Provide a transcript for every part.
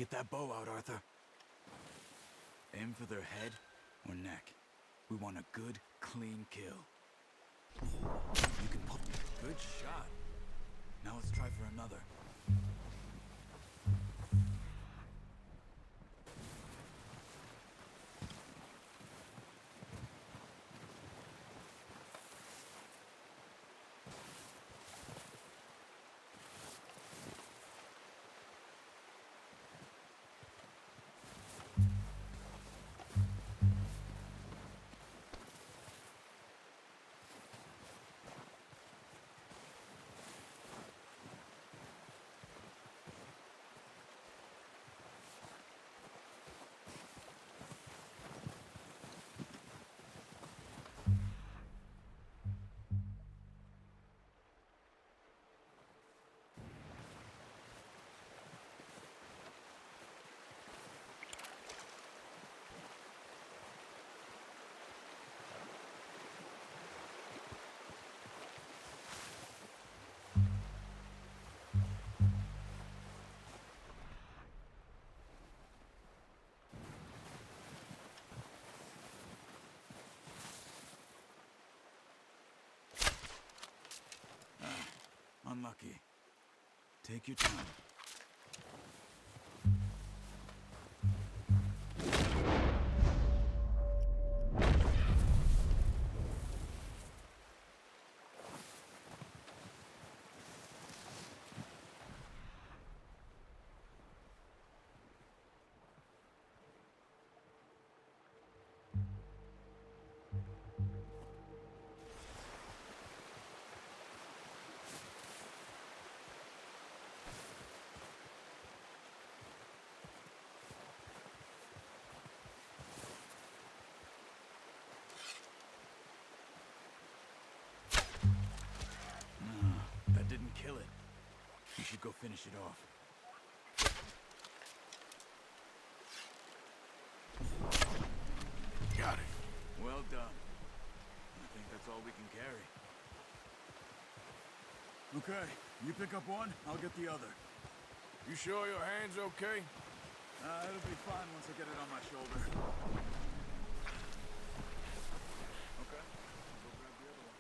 Get that bow out, Arthur. Aim for their head or neck. We want a good, clean kill. You can pull. Good shot. Now let's try for another. Unlucky. Take your time. That didn't kill it. You should go finish it off. Got it. Well done. I think that's all we can carry. Okay, you pick up one, I'll get the other. You sure your hand's okay? It'll be fine once I get it on my shoulder. Okay, I'll go grab the other one.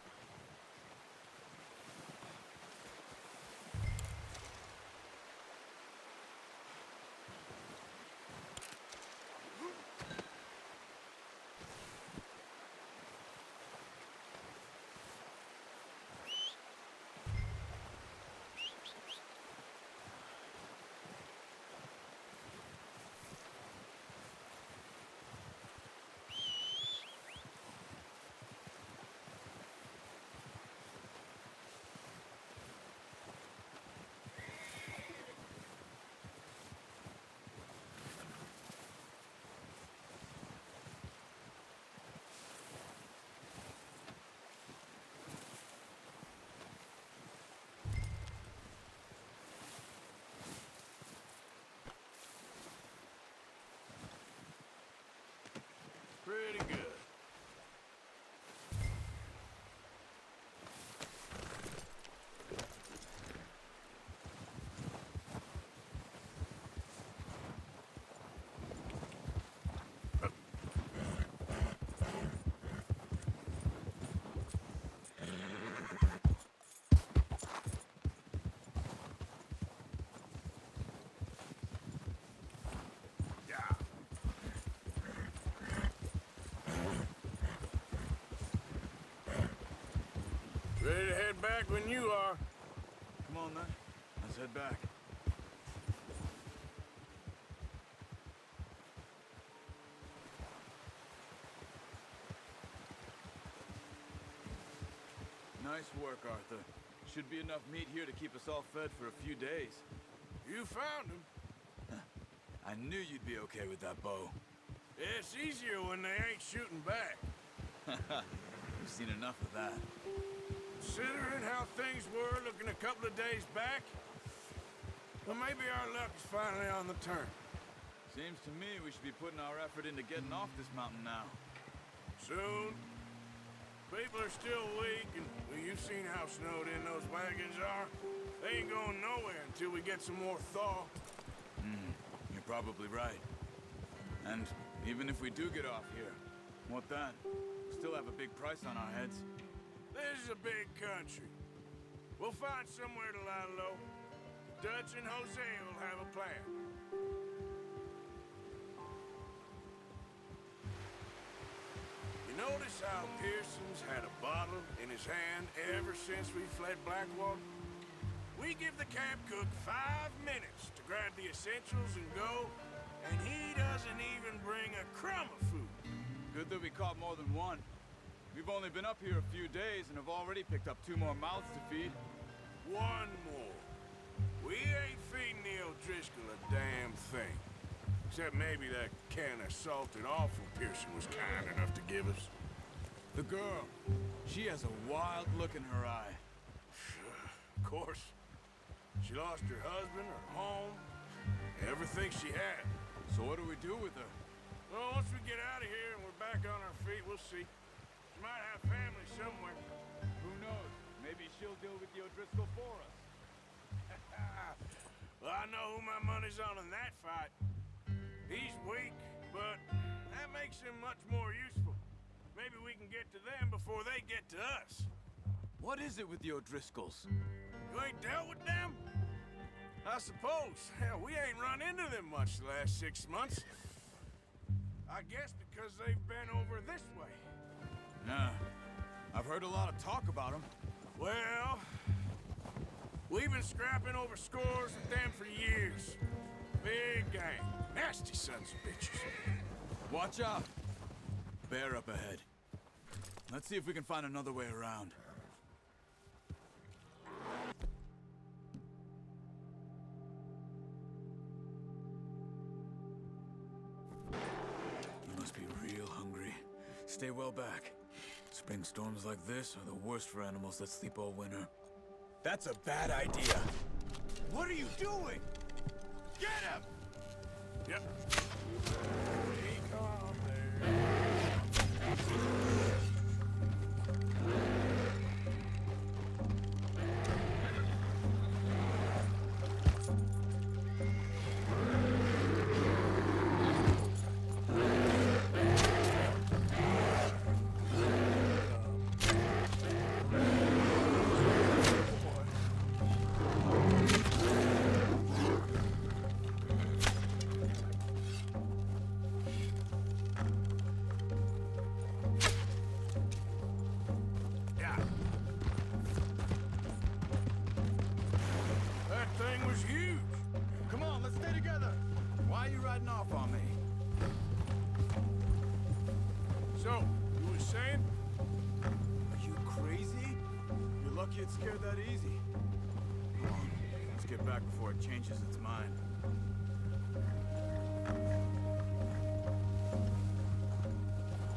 Pretty good. Ready to head back when you are. Come on then, let's head back. Nice work, Arthur. Should be enough meat here to keep us all fed for a few days. You found him. I knew you'd be okay with that bow. It's easier when they ain't shooting back. We've seen enough of that. Considering how things were looking a couple of days back, well, maybe our luck is finally on the turn. Seems to me we should be putting our effort into getting off this mountain now. Soon. People are still weak, and well, you've seen how snowed in those wagons are. They ain't going nowhere until we get some more thaw. You're probably right. And even if we do get off here, what then? We still have a big price on our heads. This is a big country. We'll find somewhere to lie low. Dutch and Jose will have a plan. You notice how Pearson's had a bottle in his hand ever since we fled Blackwater? We give the camp cook 5 minutes to grab the essentials and go, and he doesn't even bring a crumb of food. Good that we caught more than one. We've only been up here a few days and have already picked up 2 more mouths to feed. 1 more. We ain't feeding the O'Driscoll a damn thing. Except maybe that can of salted offal Pearson was kind enough to give us. The girl, she has a wild look in her eye. Of course. She lost her husband, her home, everything she had. So what do we do with her? Well, once we get out of here and we're back on our feet, we'll see. She might have family somewhere. Who knows? Maybe she'll deal with the O'Driscoll for us. Well, I know who my money's on in that fight. He's weak, but that makes him much more useful. Maybe we can get to them before they get to us. What is it with the O'Driscolls? You ain't dealt with them? I suppose. Hell, we ain't run into them much the last 6 months. I guess because they've been over this way. Nah, I've heard a lot of talk about them. Well, we've been scrapping over scores with them for years. Big gang. Nasty sons of bitches. Watch out! Bear up ahead. Let's see if we can find another way around. You must be real hungry. Stay well back. Spring storms like this are the worst for animals that sleep all winter. That's a bad idea. What are you doing? Get him! Yep. Hey, come on there. On me. So, you were saying? Are you crazy? You're lucky it scared that easy. Come on, let's get back before it changes its mind.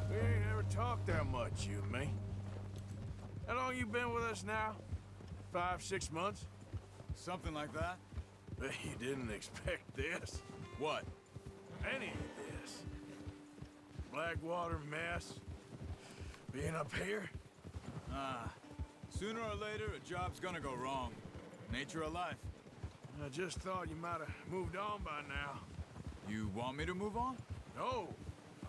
We ain't ever talked that much, you and me. How long you been with us now? 5, 6 months? Something like that? Bet you didn't expect this. What? Any of this. Blackwater mess. Being up here. Sooner or later, a job's gonna go wrong. Nature of life. I just thought you might have moved on by now. You want me to move on? No.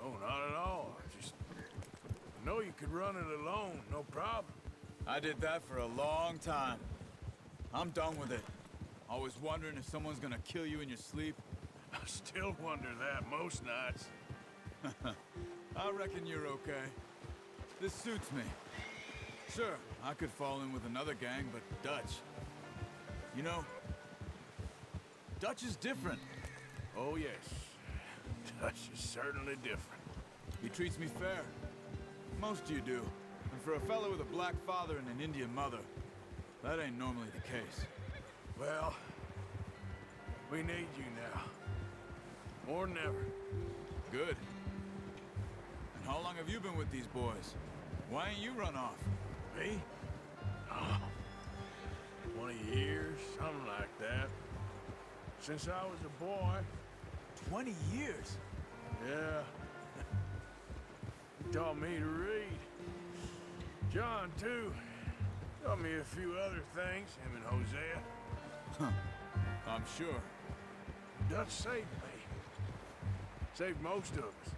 No, not at all. I know you could run it alone, no problem. I did that for a long time. I'm done with it. Always wondering if someone's gonna kill you in your sleep. I still wonder that most nights. I reckon you're okay. This suits me. Sure, I could fall in with another gang, but Dutch... You know, Dutch is different. Oh, yes. Dutch is certainly different. He treats me fair. Most of you do. And for a fellow with a black father and an Indian mother, that ain't normally the case. Well, we need you now. More than ever. Good. And how long have you been with these boys? Why ain't you run off? Me? Oh, 20 years, something like that. Since I was a boy. 20 years? Yeah. He taught me to read. John, too. Taught me a few other things, him and Hosea. Huh. I'm sure. Dutch saved me. Saved most of us.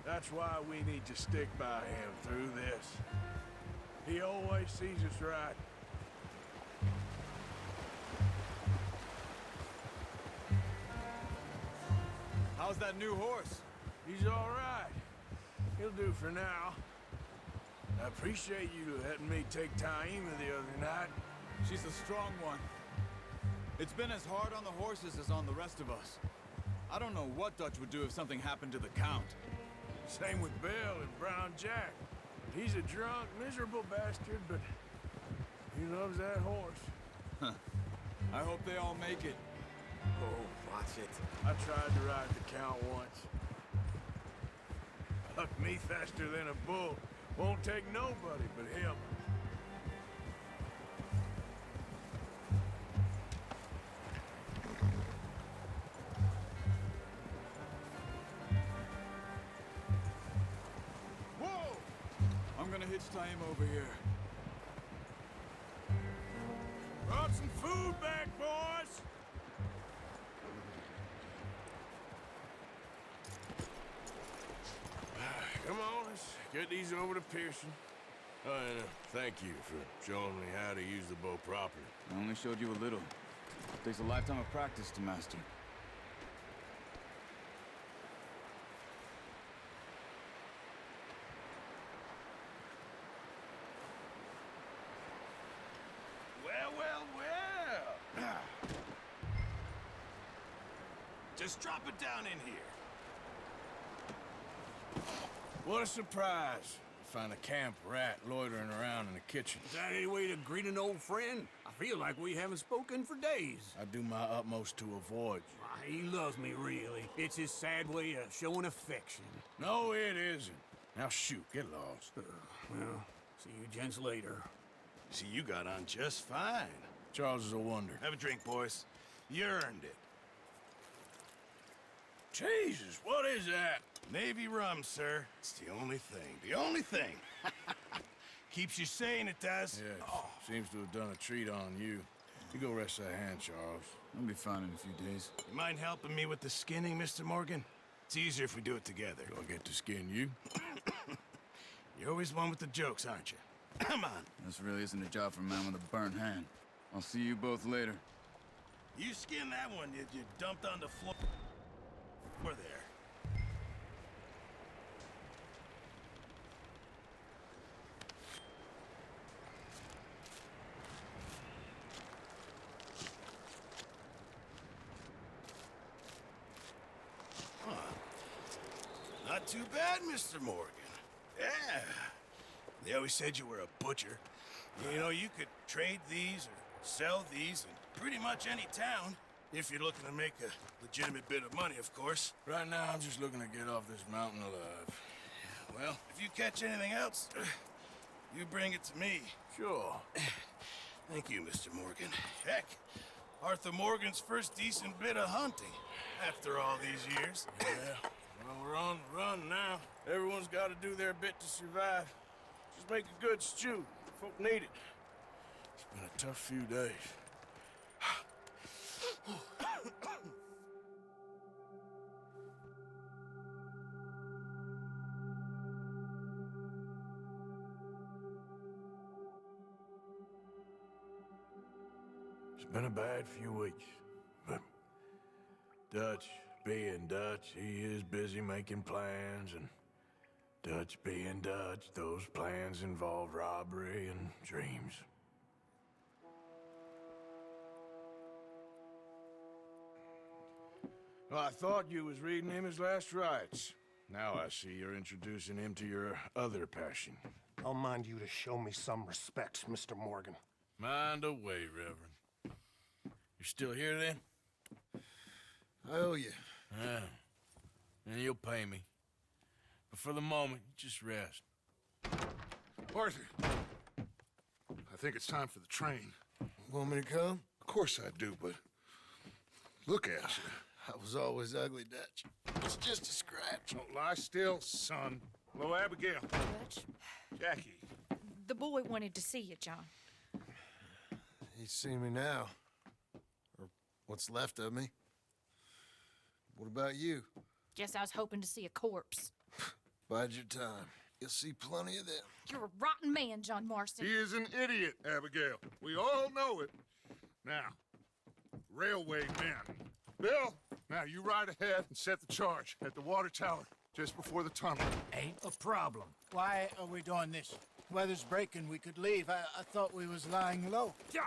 That's why we need to stick by him through this. He always sees us right. How's that new horse? He's all right. He'll do for now. I appreciate you letting me take Taima the other night. She's a strong one. It's been as hard on the horses as on the rest of us. I don't know what Dutch would do if something happened to the Count. Same with Bill and Brown Jack. He's a drunk, miserable bastard, but he loves that horse. Huh. I hope they all make it. Oh, watch it. I tried to ride the Count once. Hucked me faster than a bull. Won't take nobody but him. Whoa! I'm gonna hitch tie him over here. Brought some food back, boys! Come on, let's get these over to Pearson. Oh, and thank you for showing me how to use the bow properly. I only showed you a little. It takes a lifetime of practice to master. Well, well, well! Just drop it down in here. What a surprise. Find a camp rat loitering around in the kitchen. Is that any way to greet an old friend? I feel like we haven't spoken for days. I do my utmost to avoid you. Why, he loves me, really. It's his sad way of showing affection. No, it isn't. Now shoot, get lost. Well, see you gents later. See, you got on just fine. Charles is a wonder. Have a drink, boys. You earned it. Jesus, what is that? Navy rum, sir. It's the only thing. The only thing. Keeps you sane, it does. Yeah, seems to have done a treat on you. You go rest that hand, Charles. I'll be fine in a few days. You mind helping me with the skinning, Mr. Morgan? It's easier if we do it together. Do I get to skin you? You're always one with the jokes, aren't you? Come on. This really isn't a job for a man with a burnt hand. I'll see you both later. You skin that one you dumped on the floor there. Not too bad, Mr. Morgan. Yeah. They always said you were a butcher. You know, you could trade these or sell these in pretty much any town. If you're looking to make a legitimate bit of money, of course. Right now, I'm just looking to get off this mountain alive. Well, if you catch anything else, you bring it to me. Sure. Thank you, Mr. Morgan. Heck, Arthur Morgan's first decent bit of hunting after all these years. Yeah. Well, we're on the run now. Everyone's got to do their bit to survive. Just make a good stew. Folk need it. It's been a tough few days. It's been a bad few weeks, but Dutch being Dutch, he is busy making plans, and Dutch being Dutch, those plans involve robbery and dreams. Well, I thought you was reading him his last rites. Now I see you're introducing him to your other passion. I'll mind you to show me some respect, Mr. Morgan. Mind away, Reverend. You're still here, then? I owe you. Yeah. And you'll pay me. But for the moment, just rest. Arthur, I think it's time for the train. Want me to come? Of course I do, but look at you. I was always ugly, Dutch. It's just a scratch. Don't lie still, son. Hello, Abigail. Dutch, Jackie. the boy wanted to see you, John. He's seen me now. Or what's left of me. What about you? Guess I was hoping to see a corpse. Bide your time. You'll see plenty of them. You're a rotten man, John Marston. He is an idiot, Abigail. We all know it. Now, railway men. Bill, now you ride ahead and set the charge at the water tower just before the tunnel. Ain't a problem. Why are we doing this? Weather's breaking, we could leave. I thought we was lying low. Yeah.